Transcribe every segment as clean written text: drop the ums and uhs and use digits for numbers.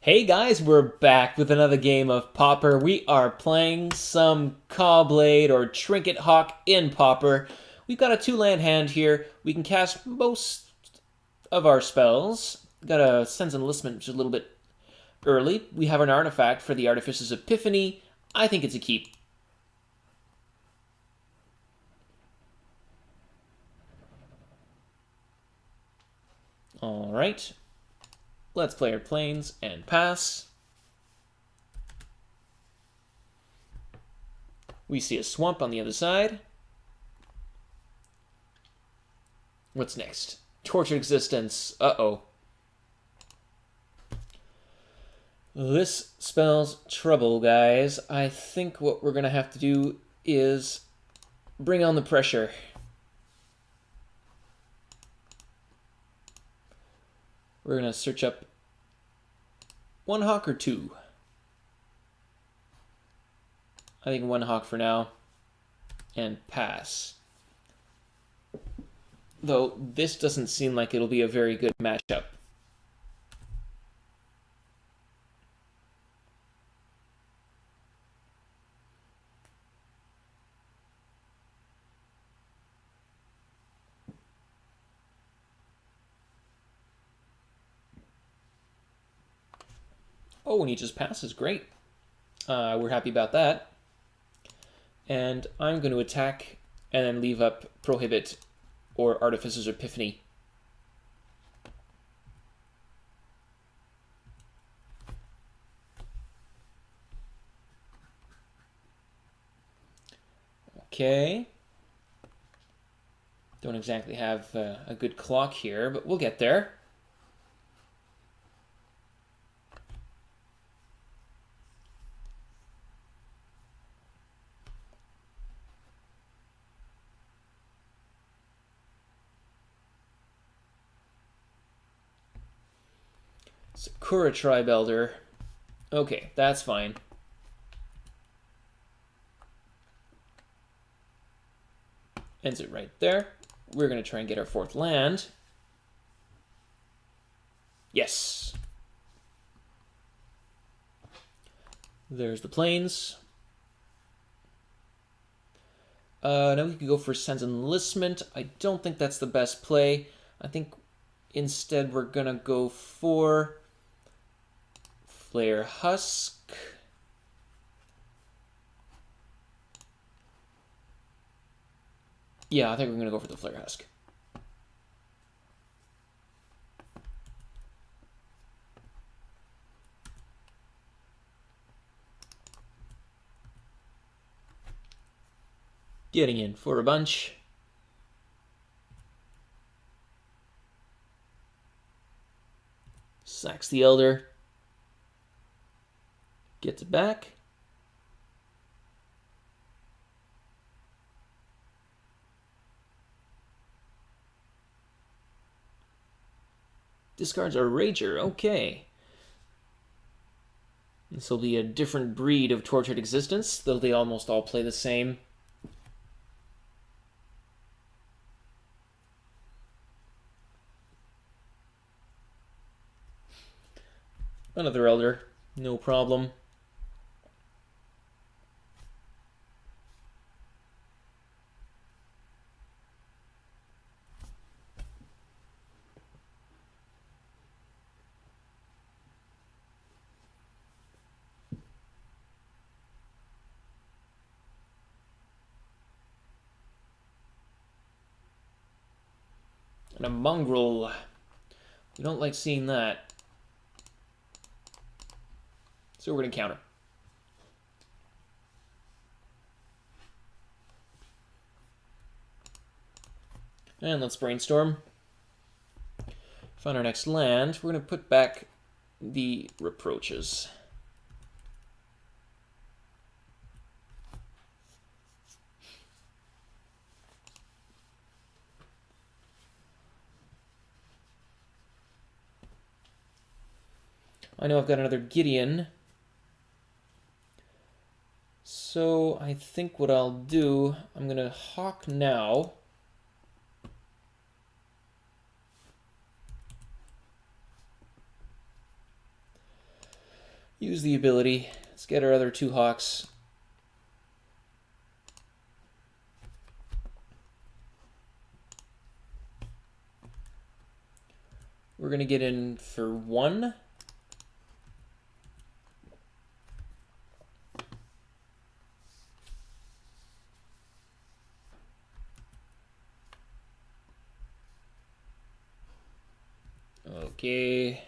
Hey guys, we're back with another game of Pauper. We are playing some Cawblade or Trinket Hawk in Pauper. We've got a 2-land hand here. We can cast most of our spells. Got a Sense Enlistment, which is a little bit early. We have an artifact for the Artificer's Epiphany. I think it's a keep. Alright. Let's play our planes and pass. We see a swamp on the other side. What's next? Tortured Existence. Uh-oh. This spells trouble, guys. I think what we're going to have to do is bring on the pressure. We're going to search up one hawk or two. I think one hawk for now. And pass. Though this doesn't seem like it'll be a very good matchup. Oh, and he just passes. Great. We're happy about that. And I'm going to attack and then leave up Prohibit or Artificer's Epiphany. Okay. Don't exactly have a good clock here, but we'll get there. Sakura Tribe Elder. Okay, that's fine. Ends it right there. We're going to try and get our 4th land. Yes. There's the plains. Now we can go for Sense Enlistment. I don't think that's the best play. I think instead we're going to go for Flare Husk. Yeah, I think we're going to go for the Flare Husk. Getting in for a bunch. Sacks the Elder. Gets it back. Discards our Rager. Okay. This will be a different breed of Tortured Existence, though they almost all play the same. Another Elder. No problem. And a mongrel. We don't like seeing that. So we're going to counter. And let's brainstorm. Find our next land. We're going to put back the Reproaches. I know I've got another Gideon. So I think what I'll do, I'm going to hawk now. use the ability. Let's get our other 2 hawks. We're going to get in for 1. Okay.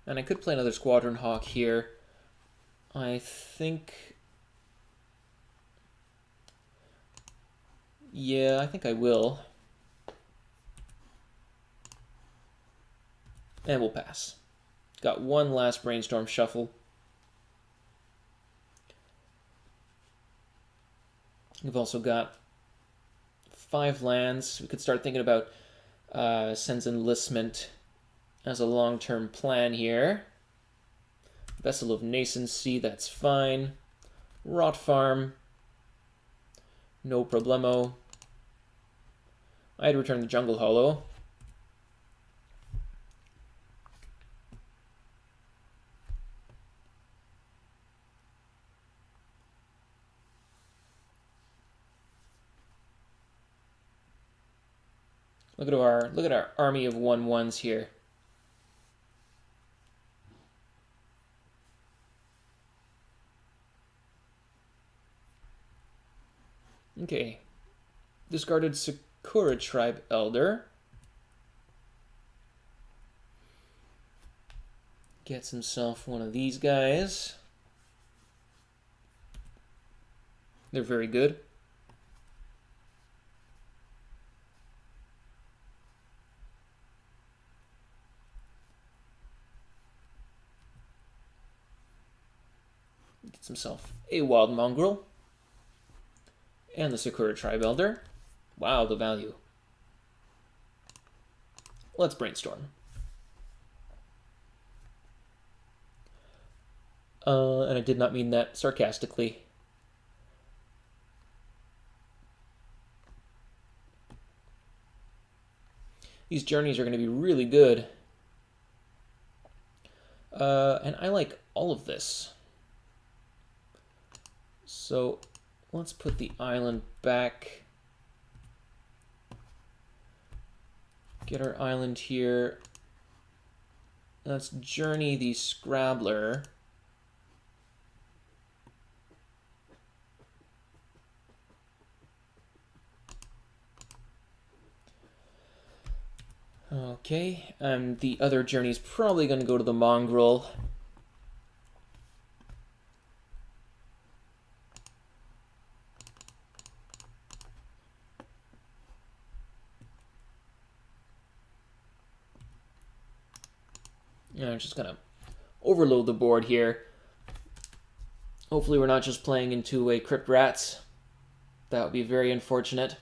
And I could play another Squadron Hawk here. I think... Yeah, I think I will. And we'll pass. Got 1 last Brainstorm Shuffle. We've also got 5 lands. We could start thinking about Sen's Enlistment as a long-term plan here. Vessel of Nascency, that's fine. Rot Farm, no problemo. I'd return the Jungle Hollow. Look at our army of 1/1s here. Okay. Discarded Sakura Tribe Elder. Gets himself one of these guys. They're very good. Gets himself a Wild Mongrel. And the Sakura Tribe Elder. Wow, the value. Let's brainstorm. And I did not mean that sarcastically. These journeys are going to be really good. And I like all of this. So let's put the island back. Get our island here. Let's journey the Scrabbler. Okay, the other journey is probably going to go to the Mongrel. I'm just going to overload the board here. Hopefully we're not just playing into a Crypt Rats. That would be very unfortunate.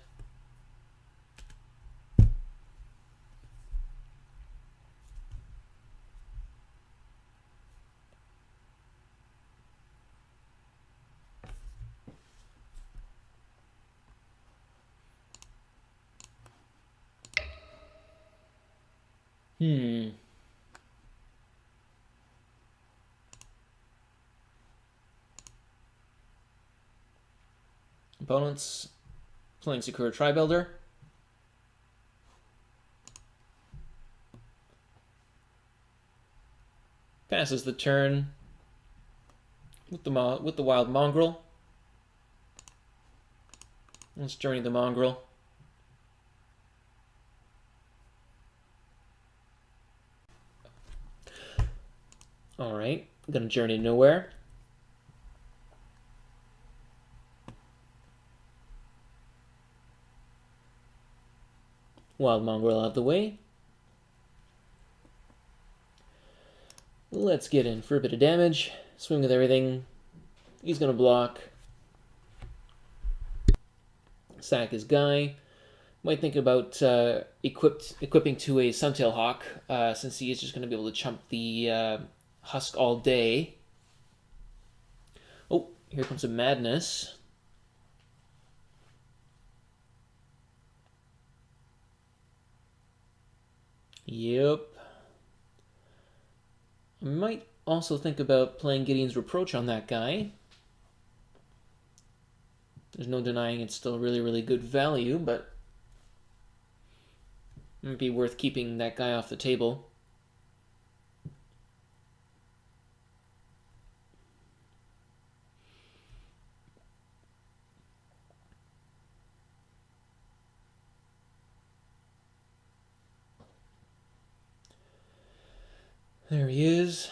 Opponents playing Sakura Tribe Elder. Passes the turn with the Wild Mongrel. Let's journey the Mongrel. Alright, I'm gonna journey nowhere. Wild Mongrel out of the way. Let's get in for a bit of damage. Swing with everything. He's gonna block. Sack his guy. Might think about equipping to a Suntail Hawk, since he is just gonna be able to chump the husk all day. Oh, here comes a Madness. Yep. I might also think about playing Gideon's Reproach on that guy. There's no denying it's still really, really good value, but it might be worth keeping that guy off the table. There he is.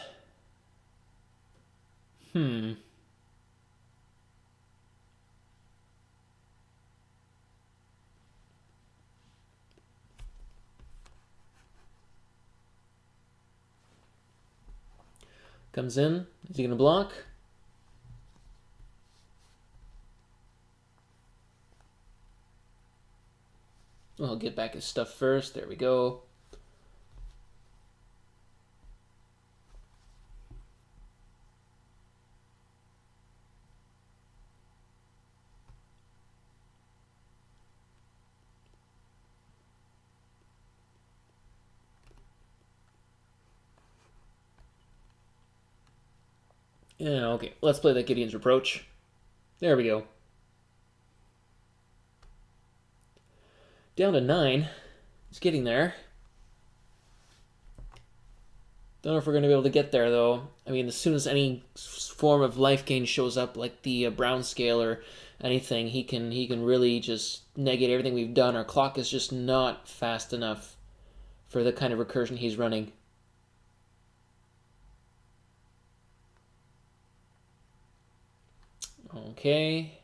Comes in. Is he going to block? Well, I'll get back his stuff first. There we go. Yeah, okay. Let's play that Gideon's Reproach. There we go. Down to 9. It's getting there. Don't know if we're going to be able to get there, though. I mean, as soon as any form of life gain shows up, like the Brown scale or anything, he can really just negate everything we've done. Our clock is just not fast enough for the kind of recursion he's running. Okay.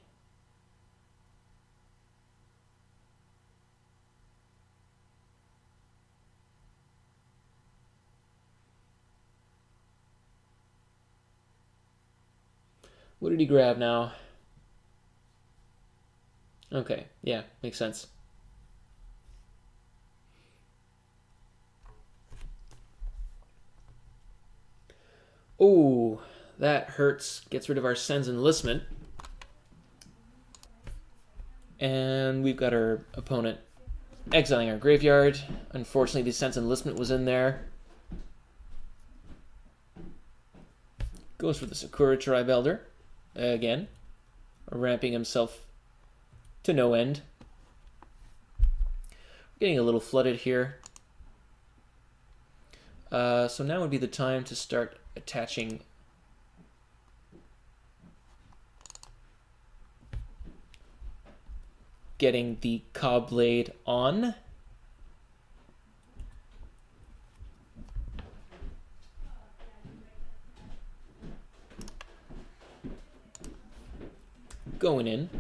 What did he grab now? Okay, yeah, makes sense. Oh, that hurts. Gets rid of our Sen's Enlistment. And we've got our opponent exiling our graveyard. Unfortunately, the Sen's Enlistment was in there. Goes for the Sakura Tribe Elder. Again. Ramping himself to no end. Getting a little flooded here. So now would be the time to start attaching getting the Caw Blade on. Going in.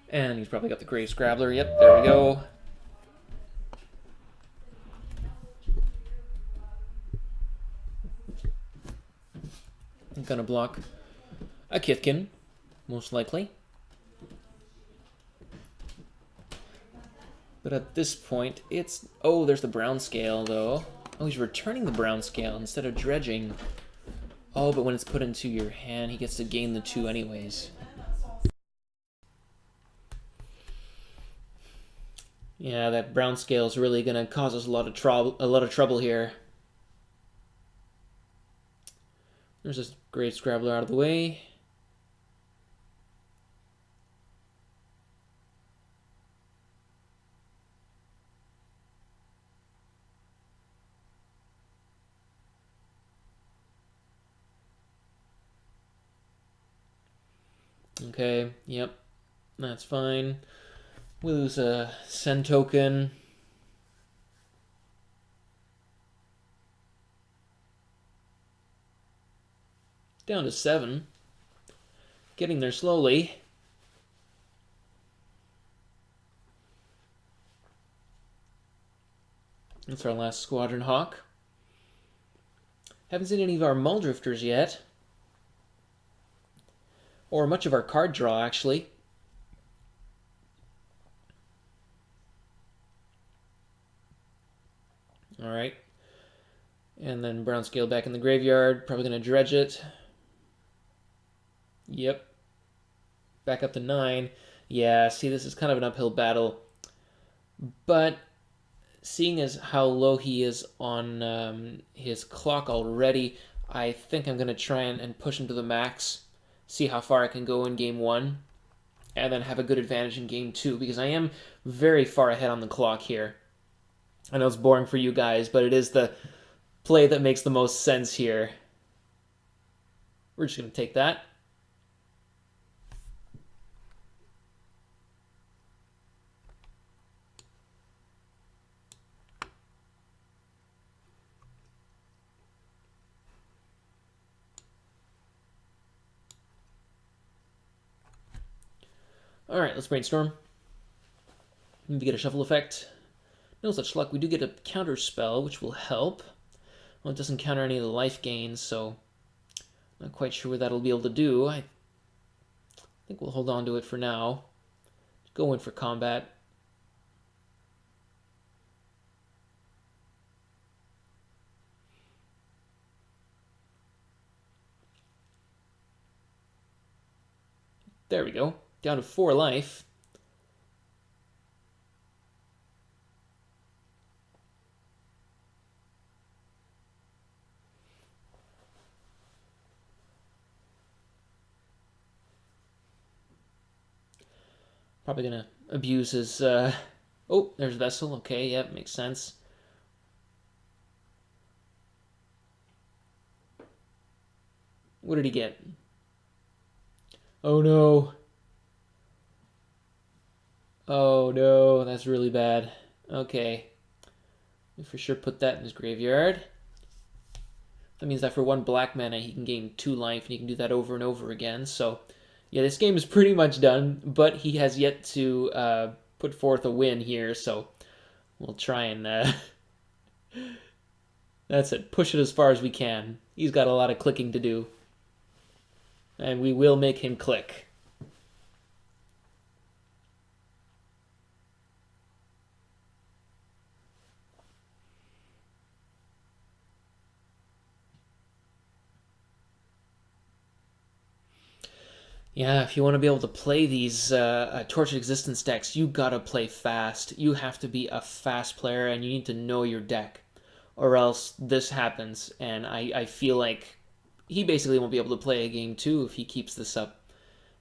And he's probably got the Grave Scrabbler. Yep, there we go. I'm gonna block a Kithkin, most likely. But at this point, it's... Oh, there's the Brown Scale, though. Oh, he's returning the Brown Scale instead of dredging. Oh, but when it's put into your hand, he gets to gain the 2 anyways. Yeah, that Brown Scale is really gonna cause us a lot of trouble here. There's this Grave Scrabbler out of the way. Okay, yep, that's fine. We lose a Sen token. Down to 7. Getting there slowly. That's our last Squadron Hawk. Haven't seen any of our Muldrifters yet. Or much of our card draw, actually. Alright. And then brown scale back in the graveyard. Probably going to dredge it. Yep. Back up to 9. Yeah, see, this is kind of an uphill battle. But seeing as how low he is on his clock already, I think I'm going to try and push him to the max. See how far I can go in game 1. And then have a good advantage in game 2. Because I am very far ahead on the clock here. I know it's boring for you guys, but it is the play that makes the most sense here. We're just going to take that. Alright, let's brainstorm. Need to get a shuffle effect. No such luck. We do get a counter spell, which will help. Well, it doesn't counter any of the life gains, so not quite sure what that'll be able to do. I think we'll hold on to it for now. Go in for combat. There we go. Down to 4 life. Probably gonna abuse his, Oh, there's Vessel. Okay, yep, makes sense. What did he get? Oh no. Oh no, that's really bad. Okay. We for sure put that in his graveyard. That means that for 1 black mana, he can gain 2 life, and he can do that over and over again. So, yeah, this game is pretty much done, but he has yet to put forth a win here, so we'll try and... That's it. Push it as far as we can. He's got a lot of clicking to do. And we will make him click. Yeah, if you want to be able to play these Tortured Existence decks, you gotta play fast. You have to be a fast player, and you need to know your deck. Or else this happens, and I feel like he basically won't be able to play a game 2 if he keeps this up.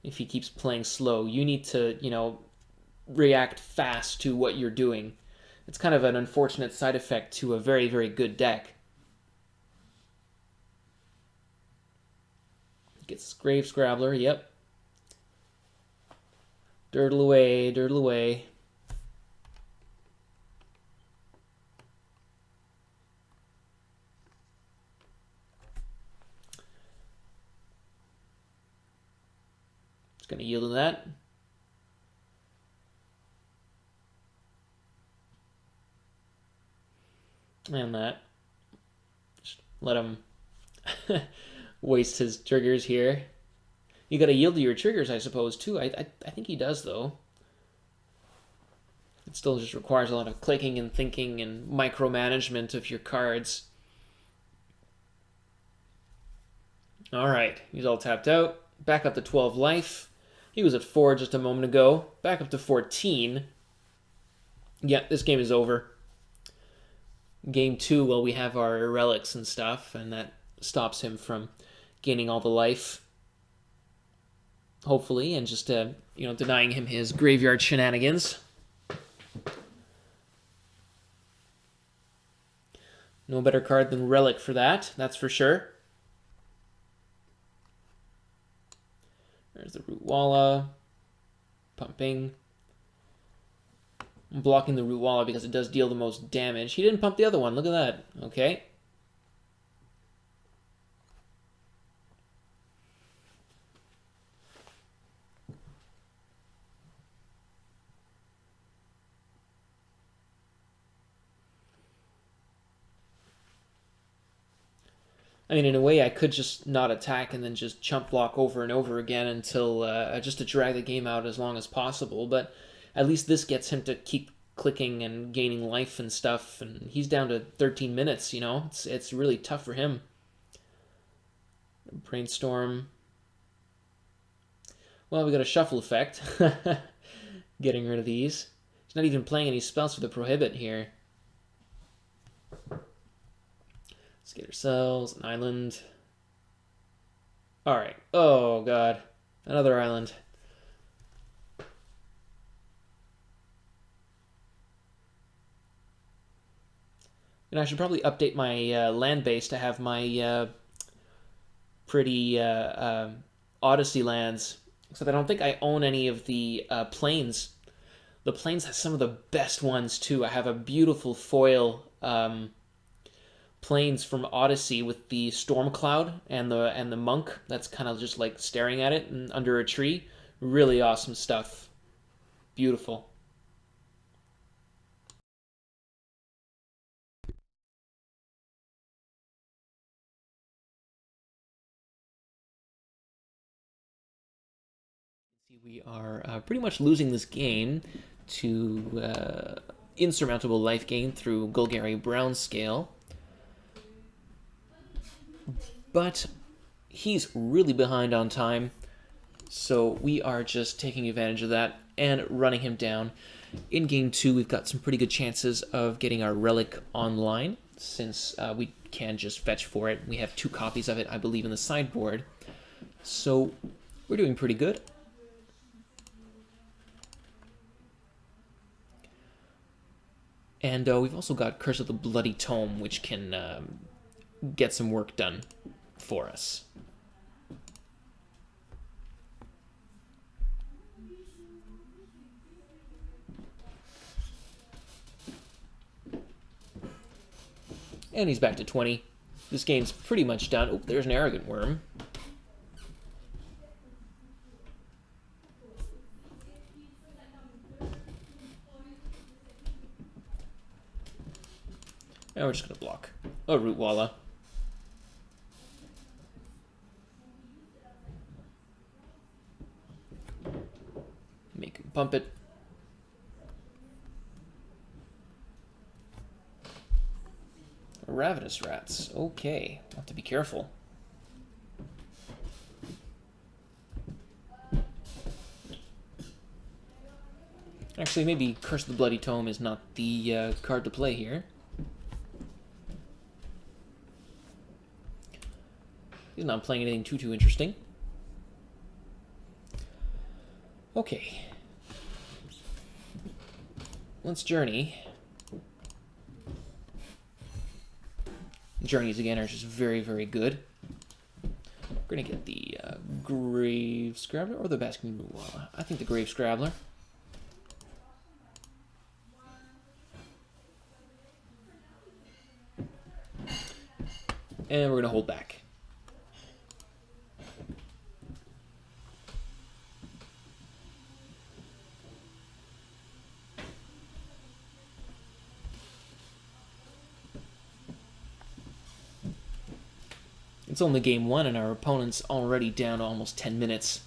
If he keeps playing slow. You need to, react fast to what you're doing. It's kind of an unfortunate side effect to a very, very good deck. Gets Grave Scrabbler, yep. Dirtle away, dirtle away. It's going to yield to that. And that. Just let him waste his triggers here. You got to yield to your triggers, I suppose, too. I think he does, though. It still just requires a lot of clicking and thinking and micromanagement of your cards. Alright, he's all tapped out. Back up to 12 life. He was at 4 just a moment ago. Back up to 14. Yeah, this game is over. Game 2, well, we have our relics and stuff, and that stops him from gaining all the life. Hopefully, and just, denying him his graveyard shenanigans. No better card than Relic for that, that's for sure. There's the Root Walla. Pumping. I'm blocking the Root Walla because it does deal the most damage. He didn't pump the other one, look at that. Okay. I mean, in a way, I could just not attack and then just chump block over and over again until just to drag the game out as long as possible. But at least this gets him to keep clicking and gaining life and stuff, and he's down to 13 minutes, you know? It's really tough for him. Brainstorm. Well, we got a shuffle effect. Getting rid of these. He's not even playing any spells for the Prohibit here. Let's get ourselves an island. Alright. Oh, God. Another island. And I should probably update my land base to have my pretty Odyssey lands. Except I don't think I own any of the plains. The plains has some of the best ones, too. I have a beautiful foil plains from Odyssey with the storm cloud and the monk that's kind of just like staring at it and under a tree. Really awesome stuff. Beautiful. See, we are pretty much losing this game to insurmountable life gain through Golgari Brown scale. But he's really behind on time, so we are just taking advantage of that and running him down. In game 2, we've got some pretty good chances of getting our relic online, since we can just fetch for it. We have 2 copies of it, I believe, in the sideboard. So we're doing pretty good. And we've also got Curse of the Bloody Tome, which can get some work done for us. And he's back to 20. This game's pretty much done. Oh, there's an Arrogant Worm. And we're just going to block. Oh, Root Walla. Make him pump it. Ravenous Rats. Okay, I'll have to be careful. Actually, maybe Curse of the Bloody Tome is not the card to play here. He's not playing anything too interesting. Okay. Let's journey. Journeys again are just very good. We're gonna get the Grave Scrabbler or the Basking Walla. I think the Grave Scrabbler. And we're gonna hold back. It's only game 1 and our opponent's already down to almost 10 minutes.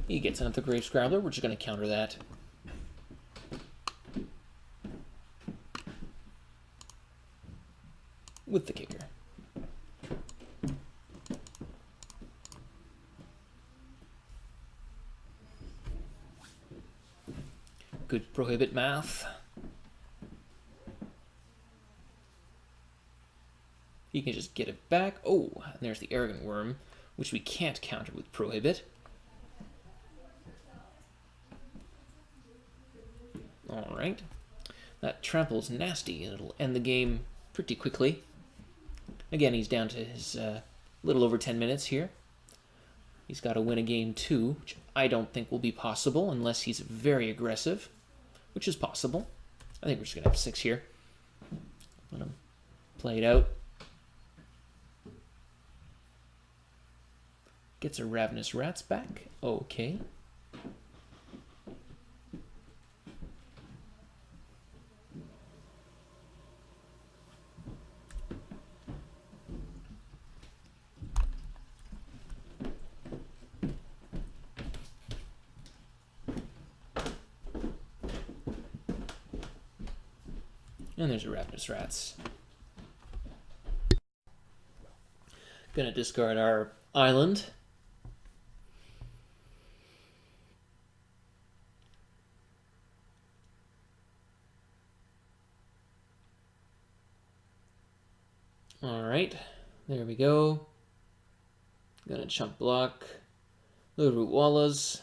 He gets another Grave Scrabbler. We're just going to counter that. With the kicker. Good Prohibit math. You can just get it back. Oh, and there's the Arrogant Worm, which we can't counter with Prohibit. Alright. That trample's nasty, and it'll end the game pretty quickly. Again, he's down to his little over 10 minutes here. He's got to win a game 2, which I don't think will be possible unless he's very aggressive, which is possible. I think we're just going to have 6 here. Let him play it out. Gets a Ravenous Rats back. Okay. And there's a Ravenous Rats. Gonna discard our island. Alright, there we go. Gonna chump block. Little Root Wallas.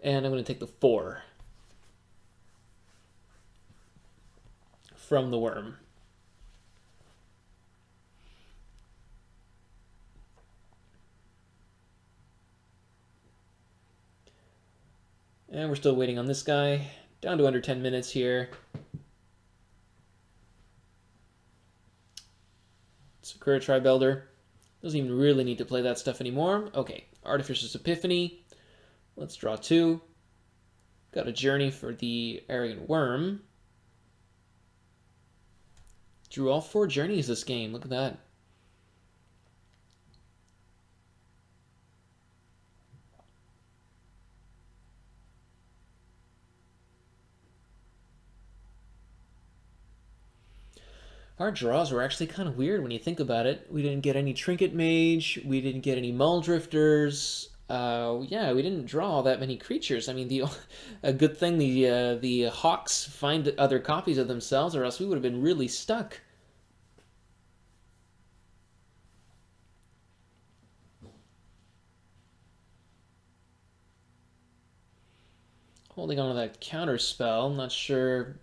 And I'm gonna take the 4 from the worm. And we're still waiting on this guy. Down to under 10 minutes here. Sakura Tribe-Elder. Doesn't even really need to play that stuff anymore. Okay, Artificer's Epiphany. Let's draw 2. Got a Journey for the Arrogant Worm. Drew all 4 journeys this game. Look at that. Our draws were actually kind of weird when you think about it. We didn't get any Trinket Mage. We didn't get any Muldrifters. Yeah, we didn't draw all that many creatures. I mean, a good thing the Hawks find other copies of themselves, or else we would have been really stuck. Holding on to that counter spell. I'm not sure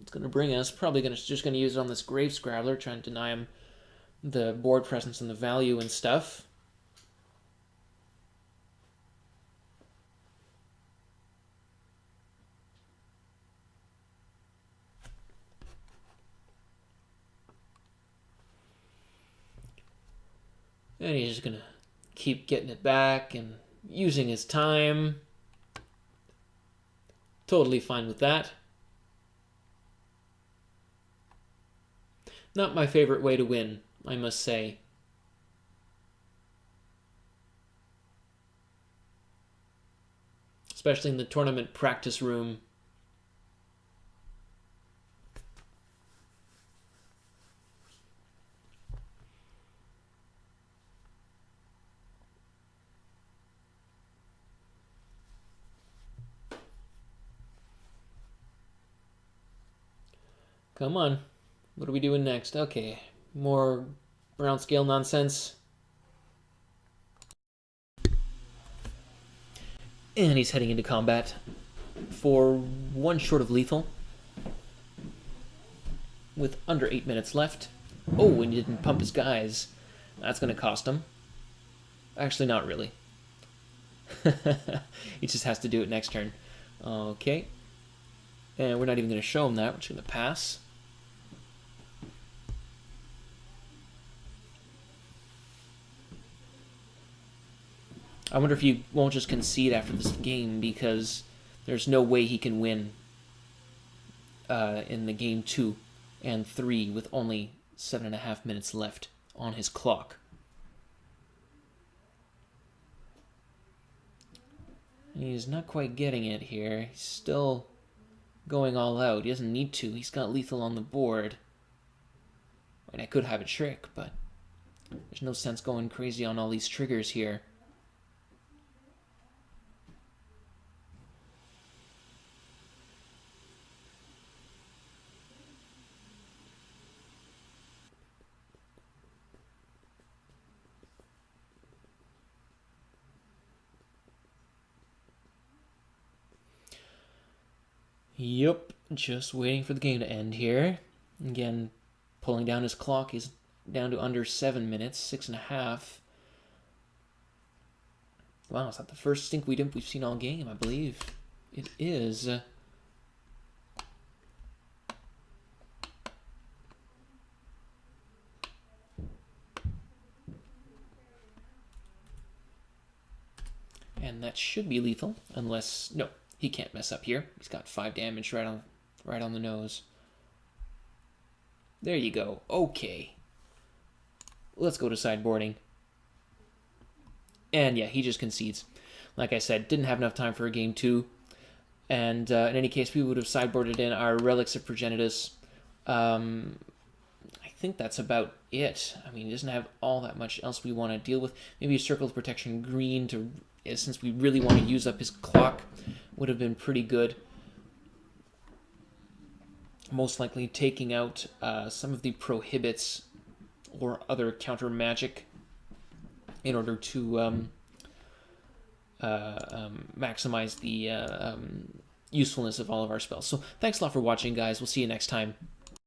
it's going to bring us. Probably just going to use it on this Grave Scrabbler, trying to deny him the board presence and the value and stuff. And he's just going to keep getting it back and using his time. Totally fine with that. Not my favorite way to win, I must say. Especially in the tournament practice room. Come on. What are we doing next? Okay, more round scale nonsense. And he's heading into combat for 1 short of lethal. With under 8 minutes left. Oh, and he didn't pump his guys. That's going to cost him. Actually, not really. He just has to do it next turn. Okay. And we're not even going to show him that. We're just going to pass. I wonder if he won't just concede after this game, because there's no way he can win in the game 2 and 3 with only 7.5 minutes left on his clock. He's not quite getting it here. He's still going all out. He doesn't need to. He's got lethal on the board. And I could have a trick, but there's no sense going crazy on all these triggers here. Yep, just waiting for the game to end here. Again, pulling down his clock, he's down to under 7 minutes, 6.5. Wow, is that the first stink we've seen all game? I believe it is. And that should be lethal, unless no. He can't mess up here. He's got 5 damage right on the nose. There you go. Okay. Let's go to sideboarding. And yeah, he just concedes. Like I said, didn't have enough time for a game 2. And in any case, we would have sideboarded in our Relics of Progenitus. I think that's about it. I mean, he doesn't have all that much else we want to deal with. Maybe a Circle of Protection green, to since we really want to use up his clock, would have been pretty good. Most likely taking out some of the prohibits or other counter magic in order to maximize the usefulness of all of our spells. So thanks a lot for watching, guys. We'll see you next time.